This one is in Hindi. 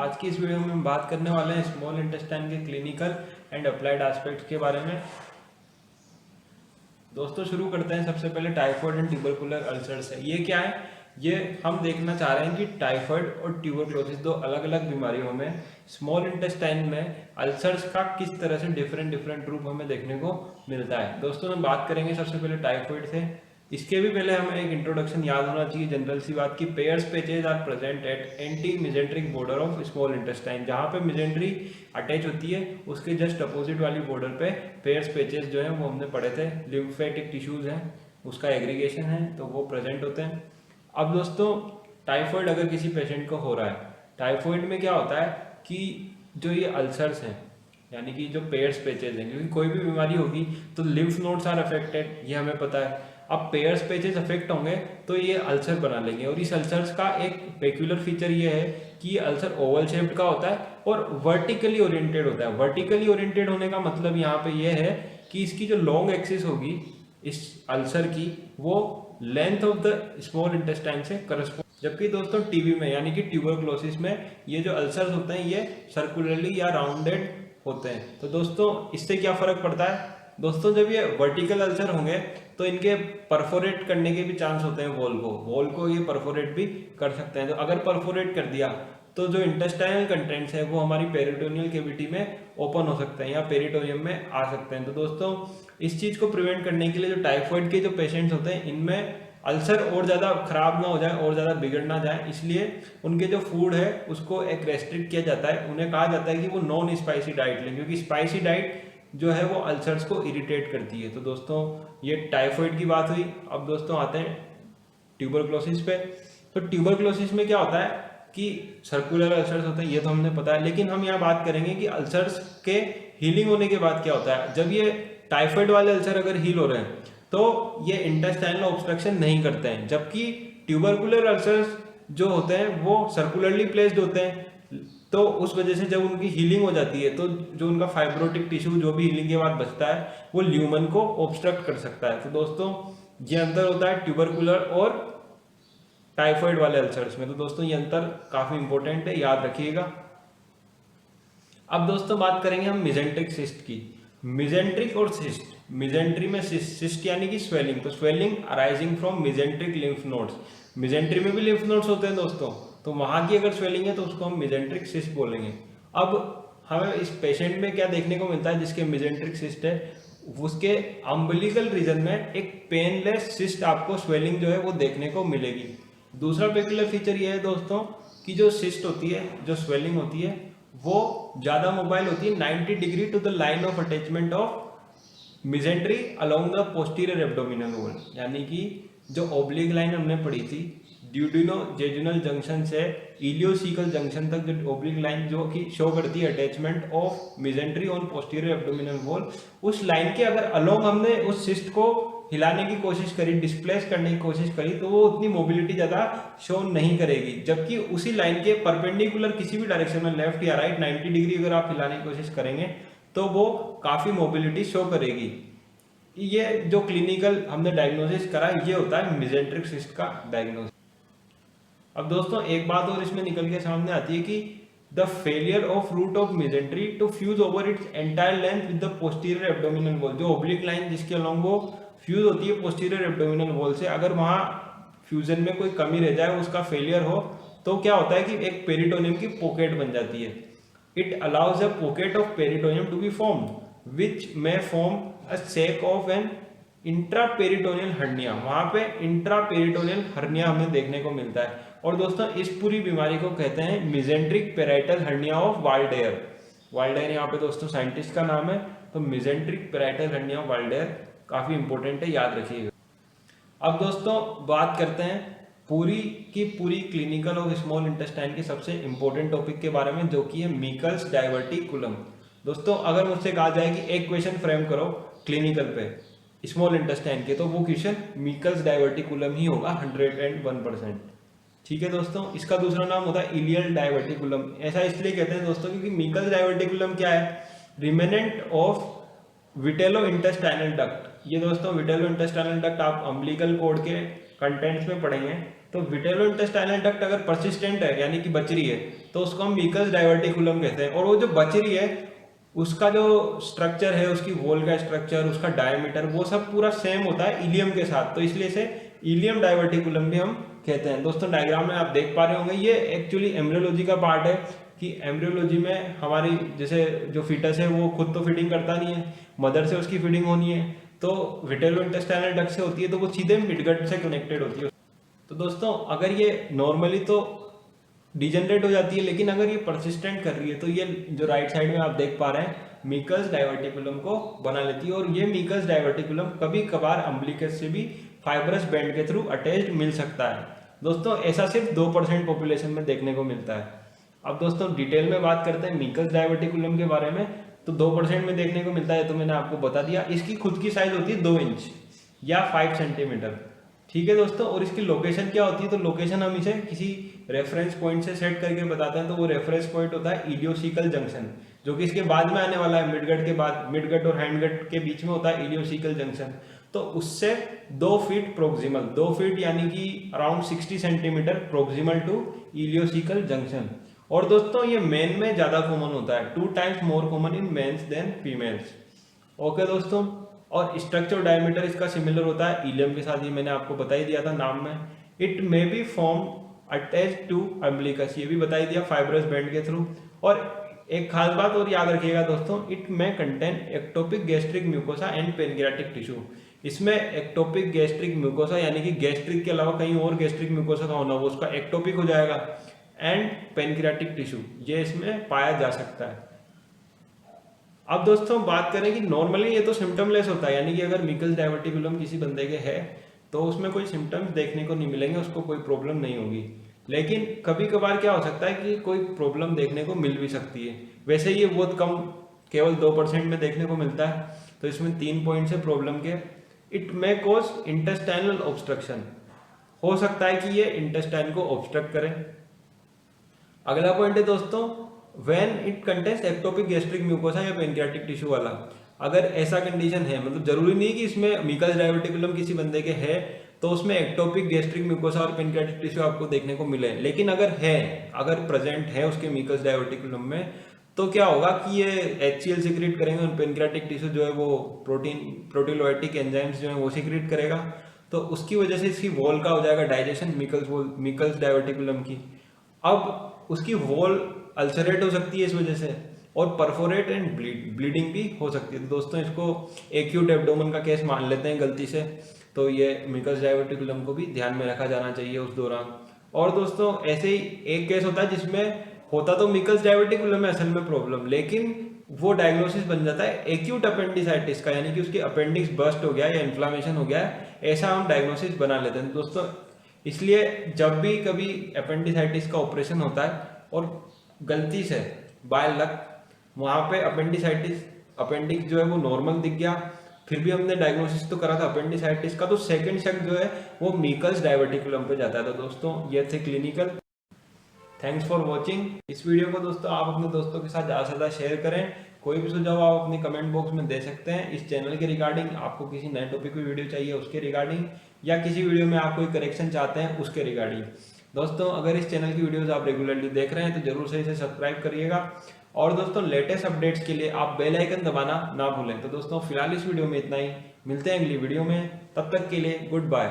आज की इस वीडियो में हम बात करने वाले हैं स्मॉल इंटेस्टाइन के क्लिनिकल एंड अप्लाइड एस्पेक्ट्स के बारे में। दोस्तों शुरू करते हैं सबसे पहले टाइफॉइड एंड ट्यूबरकुलर अल्सर से। ये क्या है, ये हम देखना चाह रहे हैं कि टाइफॉइड और ट्यूबरकुलोसिस दो अलग अलग बीमारियों में स्मॉल इंटेस्टाइन में अल्सर्स का किस तरह से डिफरेंट रूप हमें देखने को मिलता है। दोस्तों हम बात करेंगे सबसे पहले टाइफॉइड से। इसके भी पहले हमें एक इंट्रोडक्शन याद होना चाहिए जनरल सी बात की Peyer's patches are present at anti mesenteric border of small intestine. जहाँ पे मिजेंट्री अटैच होती है उसके जस्ट अपोजिट वाली बॉर्डर पे पेयर्स पेचेज जो है वो हमने पढ़े थे, लिम्फेटिक टिश्यूज हैं उसका एग्रीगेशन है तो वो प्रेजेंट होते हैं। अब दोस्तों टाइफॉइड अगर किसी पेशेंट को हो रहा है, टाइफॉइड में क्या होता है कि जो ये अल्सर्स हैं यानी कि जो पेयर्स पेचेज हैं, क्योंकि कोई भी बीमारी होगी तो लिम्फ नोड्स आर अफेक्टेड, ये हमें पता है। अब पेयर्स पेचेज अफेक्ट होंगे तो ये अल्सर बना लेंगे और इस अल्सर्स का एक पेक्यूलर फीचर ये है कि ये अल्सर ओवल शेप्ड का होता है और वर्टिकली ओरिएंटेड होता है। वर्टिकली ओरिएंटेड होने का मतलब यहाँ पे ये है कि इसकी जो लॉन्ग एक्सिस होगी इस अल्सर की वो length of the small intestine से करस्पॉन्ड। जबकि दोस्तों टीबी में यानी कि ट्यूबरकुलोसिस में ये जो अल्सर्स होते हैं ये सर्कुलरली या राउंडेड होते हैं। तो दोस्तों इससे क्या फर्क पड़ता है, दोस्तों जब ये वर्टिकल अल्सर होंगे तो इनके परफोरेट करने के भी चांस होते हैं, वॉल को ये परफोरेट भी कर सकते हैं। तो अगर परफोरेट कर दिया तो जो इंटेस्टाइनल कंटेंट्स है वो हमारी पेरिटोनियल कैविटी में ओपन हो सकते हैं या पेरिटोनियम में आ सकते हैं। तो दोस्तों इस चीज को प्रिवेंट करने के लिए जो टाइफॉइड के जो पेशेंट्स होते हैं इनमें अल्सर और ज़्यादा खराब ना हो जाए और ज़्यादा बिगड़ ना जाए, इसलिए उनके जो फूड है उसको एक रेस्ट्रिक्ट किया जाता है। उन्हें कहा जाता है कि वो नॉन स्पाइसी डाइट लें, क्योंकि स्पाइसी डाइट जो है वो अल्सर्स को इरिटेट करती है। तो दोस्तों ये टाइफॉइड की बात हुई। अब दोस्तों आते हैं ट्यूबरकुलोसिस पे। तो ट्यूबरकुलोसिस में क्या होता है कि सर्कुलर अल्सर्स होते हैं, ये तो हमने पता है, लेकिन हम यहाँ बात करेंगे कि अल्सर्स के हीलिंग होने के बाद क्या होता है। जब ये टाइफॉइड वाले अल्सर अगर हील हो रहे हैं तो ये इंटेस्टाइनल ऑब्स्ट्रक्शन नहीं करते हैं, जबकि ट्यूबरकुलर अल्सर्स जो होते हैं वो सर्कुलरली प्लेस्ड होते हैं। तो उस वजह से जब उनकी हीलिंग हो जाती है तो जो उनका फाइब्रोटिक टिश्यू जो भी हीलिंग के बाद बचता है वो ल्यूमन को ऑब्स्ट्रक्ट कर सकता है। तो दोस्तों ये अंतर होता है ट्यूबरकुलर और टाइफॉइड वाले अल्सर्स में। तो दोस्तों ये अंतर काफी इंपॉर्टेंट है, याद रखिएगा। अब दोस्तों बात करेंगे हम मिजेंट्रिक सिस्ट की। मिजेंट्रिक और सिस्ट, मिजेंट्री में सिस्ट यानी कि स्वेलिंग, तो swelling arising from mesenteric lymph nodes. Mesentery में भी लिम्फ नोड्स होते हैं दोस्तों, तो वहां की अगर स्वेलिंग है तो उसको हम मिजेंट्रिक सिस्ट बोलेंगे। अब हमें इस पेशेंट में क्या देखने को मिलता है, जिसके मिजेंट्रिक सिस्ट है उसके अम्बिलिकल रीजन में एक पेनलेस सिस्ट आपको स्वेलिंग जो है वो देखने को मिलेगी। दूसरा पेक्युलर फीचर ये है दोस्तों कि जो सिस्ट होती है, जो स्वेलिंग होती है वो ज्यादा मोबाइल होती है 90 degree to the line of attachment of mesentery along the posterior abdominal wall. यानी कि जो ओब्लिक लाइन हमने पढ़ी थी ड्यूडिनो जेजुनल जंक्शन से इलियोसिकल जंक्शन तक, जो ओब्लिक लाइन जो कि शो करती है attachment of mesentery on posterior abdominal wall, उस लाइन के अगर अलोंग हमने उस सिस्ट को हिलाने की कोशिश करी, डिस्प्लेस करने की कोशिश करी, तो वो उतनी मोबिलिटी ज्यादा शो नहीं करेगी। जबकि उसी लाइन के परपेंडिकुलर किसी भी डायरेक्शन में लेफ्ट या राइट 90 डिग्री अगर आप हिलाने की कोशिश करेंगे तो वो काफी मोबिलिटी शो करेगी। ये जो क्लिनिकल हमने डायग्नोसिस करा ये होता है मिजेंट्रिक सिस्ट का डायग्नोसिस। अब दोस्तों एक बात और इसमें निकल के सामने आती है कि the failure of root of mesentery to fuse over its entire length with the posterior abdominal wall. जो ओब्लिक लाइन जिसके अलोंग वो फ्यूज होती है पोस्टीरियर एब्डोमिनल वॉल से, अगर वहां फ्यूजन में कोई कमी रह जाए, उसका फेलियर हो, तो क्या होता है कि एक पेरिटोनियम की पॉकेट बन जाती है। It allows a pocket of peritoneum to be formed which may form a sac of an intraperitoneal hernia. वहां पे इंट्रापेरिटोनियल हर्निया हमें देखने को मिलता है। और दोस्तों इस पूरी बीमारी को कहते हैं mesenteric parietal hernia of Waldeyer. Waldeyer यहाँ पे दोस्तों साइंटिस्ट का नाम है। तो mesenteric parietal hernia of Waldeyer काफी इंपॉर्टेंट है, याद रखिएगा। अब दोस्तों बात करते हैं पूरी की पूरी क्लिनिकल ऑफ स्मॉल इंटेस्टाइन के सबसे इंपॉर्टेंट टॉपिक के बारे में, जो कि है मिकल्स डायवर्टिकुलम। दोस्तों अगर मुझसे कहा जाए कि एक क्वेश्चन फ्रेम करो क्लिनिकल पे स्मॉल इंटेस्टाइन के, तो वो क्वेश्चन मिकल्स डायवर्टिकुलम ही होगा 101%। ठीक है दोस्तों, इसका दूसरा नाम होता है इलियल डायवर्टिकुलम। ऐसा इसलिए कहते हैं दोस्तों क्योंकि मिकल्स डायवर्टिकुलम क्या है, रिमेनेंट ऑफ विटेलो इंटेस्टाइनल डक्ट। ये दोस्तों विटेलो इंटेस्टाइनल डक्ट आप अम्बिलिकल कोड के कंटेंट्स में पढ़ेंगे। तो विटेलो इंटेस्टाइनल डक्ट अगर परसिस्टेंट है यानी कि बच रही है तो उसको हम मिकस डाइवर्टिकुलम कहते हैं। और वो जो बच रही है उसका जो स्ट्रक्चर है, उसकी वॉल का स्ट्रक्चर, उसका डायमीटर, वो सब पूरा सेम होता है इलियम के साथ, तो इसलिए इसे इलियम डाइवर्टिकुलम भी हम कहते हैं। दोस्तों डायग्राम में आप देख पा रहे होंगे, ये एक्चुअली एम्ब्रियोलॉजी का पार्ट है कि एम्ब्रियोलॉजी में हमारी जैसे जो फीटस है वो खुद तो फीडिंग करता नहीं है, मदर से उसकी फीडिंग होनी है, तो विटेलो इंटेस्टाइनल डक्ट से होती है, तो वो सीधे मिडगट से कनेक्टेड होती है। तो दोस्तों अगर ये नॉर्मली तो डिजेनरेट हो जाती है, लेकिन अगर ये परसिस्टेंट कर रही है तो ये जो राइट साइड में आप देख पा रहे हैं मिकस डाइवर्टिकुलम को बना लेती है। और ये मिकस डाइवर्टिकुलम कभी कभार अम्बिलिकस से भी फाइब्रस बैंड के थ्रू अटैच्ड मिल सकता है। दोस्तों ऐसा सिर्फ 2% पॉपुलेशन में देखने को मिलता है। अब दोस्तों डिटेल में बात करते हैं मिकस डाइवर्टिकुलम के बारे में, तो 2% में देखने को मिलता है, तो मैंने आपको बता दिया। इसकी खुद की साइज होती है 2 इंच या 5 सेंटीमीटर, ठीक है दोस्तों। और इसकी लोकेशन क्या होती है, तो लोकेशन हम इसे किसी रेफरेंस पॉइंट से सेट करके बताते हैं, तो वो रेफरेंस पॉइंट होता है इलियोसिकल जंक्शन, जो कि इसके बाद में आने वाला है, मिडगट के बाद, मिडगट और हैंडगट के बीच में होता है इलियोसिकल जंक्शन। तो उससे 2 फीट प्रोक्सिमल, 2 फीट यानी कि around 60 centimetre proximal to ileocaecal junction. और दोस्तों ये मेन में ज्यादा कॉमन होता है, 2 times more common in mens than females. Okay दोस्तों, और स्ट्रक्चर डायमीटर इसका सिमिलर होता है इलियम के साथ, ये मैंने आपको बता ही दिया था नाम में। It may be form attach to umbilicus, ये भी बता ही दिया, फाइब्रस बैंड के थ्रू। और एक खास बात और याद रखिएगा दोस्तों, इट में contain ectopic gastric mucosa and pancreatic tissue. इसमें एक्टोपिक गैस्ट्रिक म्यूकोसा यानी कि गैस्ट्रिक के अलावा कहीं और गैस्ट्रिक म्यूकोसा का होना, वो उसका एक्टोपिक हो जाएगा, एंड पेनक्रियाटिक टिश्यू ये इसमें पाया जा सकता है। अब दोस्तों बात करें कि नॉर्मली ये तो सिम्टमलेस होता है, यानी कि अगर मिकस डाइवर्टिकुलम किसी बंदे के है तो उसमें कोई सिम्टम्स देखने को नहीं मिलेंगे, उसको कोई प्रॉब्लम नहीं होगी। लेकिन कभी कभार क्या हो सकता है कि कोई प्रॉब्लम देखने को मिल भी सकती है। वैसे ये बहुत कम, केवल 2% में देखने को मिलता है। तो इसमें 3 पॉइंट्स है प्रॉब्लम के। It may cause intestinal obstruction, हो सकता है कि ये इंटेस्टाइन को ऑब्स्ट्रक्ट करे। अगला पॉइंट है दोस्तों, when it contains ectopic gastric mucosa या पेनक्रियाटिक टिश्यू वाला। अगर ऐसा कंडीशन है, मतलब जरूरी नहीं कि इसमें मिकस डाइवर्टिकुलम किसी बंदे के है तो उसमें एक्टोपिक गैस्ट्रिक म्यूकोसा और पेनक्रियाटिक टिश्यू आपको देखने को मिले, लेकिन अगर है, अगर प्रेजेंट है उसके मिकस डाइवर्टिकुलम में, तो क्या होगा कि ये HCl सिक्रीट करेंगे और पेनक्रियाटिक टिश्यू जो है वो प्रोटीलोइटिक एंजाइम्स जो है वो सिक्रीट करेगा। तो उसकी वजह से इसकी वॉल का हो जाएगा डाइजेशन, मिकस डाइवर्टिकुलम की। अब उसकी वॉल अल्सरेट हो सकती है इस वजह से, और परफोरेट एंड ब्लीडिंग भी हो सकती है। तो दोस्तों इसको एक्यूट एब्डोमेन का केस मान लेते हैं गलती से, तो ये मिकस डाइवर्टिकुलम को भी ध्यान में रखा जाना चाहिए उस दौरान। और दोस्तों ऐसे ही एक केस होता है जिसमें होता तो मिकस डाइवर्टिकुलम में असल में प्रॉब्लम, लेकिन वो डायग्नोसिस बन जाता है एक्यूट अपेंडिसाइटिस का, यानी कि उसकी अपेंडिक्स बस्ट हो गया या इन्फ्लामेशन हो गया है, ऐसा हम डायग्नोसिस बना लेते हैं दोस्तों। इसलिए जब भी कभी अपेंडिसाइटिस का ऑपरेशन होता है और गलती से बाय लक वहां पे अपेंडिसाइटिस, अपेंडिक्स जो है वो नॉर्मल दिख गया, फिर भी हमने डायग्नोसिस तो करा था अपेंडिसाइटिस का, तो सेकंड शक जो है वो मिकस डाइवर्टिकुलम पे जाता है। तो दोस्तों ये थे क्लिनिकल। Thanks for watching. इस वीडियो को दोस्तों आप अपने दोस्तों के साथ ज़्यादा से ज़्यादा शेयर करें। कोई भी सुझाव आप अपने कमेंट बॉक्स में दे सकते हैं। इस चैनल के रिगार्डिंग आपको किसी नए टॉपिक की वीडियो चाहिए उसके रिगार्डिंग, या किसी वीडियो में आप कोई करेक्शन चाहते हैं उसके रिगार्डिंग। दोस्तों अगर इस चैनल की वीडियोस आप रेगुलरली देख रहे हैं तो जरूर से इसे सब्सक्राइब करिएगा। और दोस्तों लेटेस्ट अपडेट्स के लिए आप बेल आइकन दबाना ना भूलें। तो दोस्तों फिलहाल इस वीडियो में इतना ही, मिलते हैं अगली वीडियो में, तब तक के लिए गुड बाय।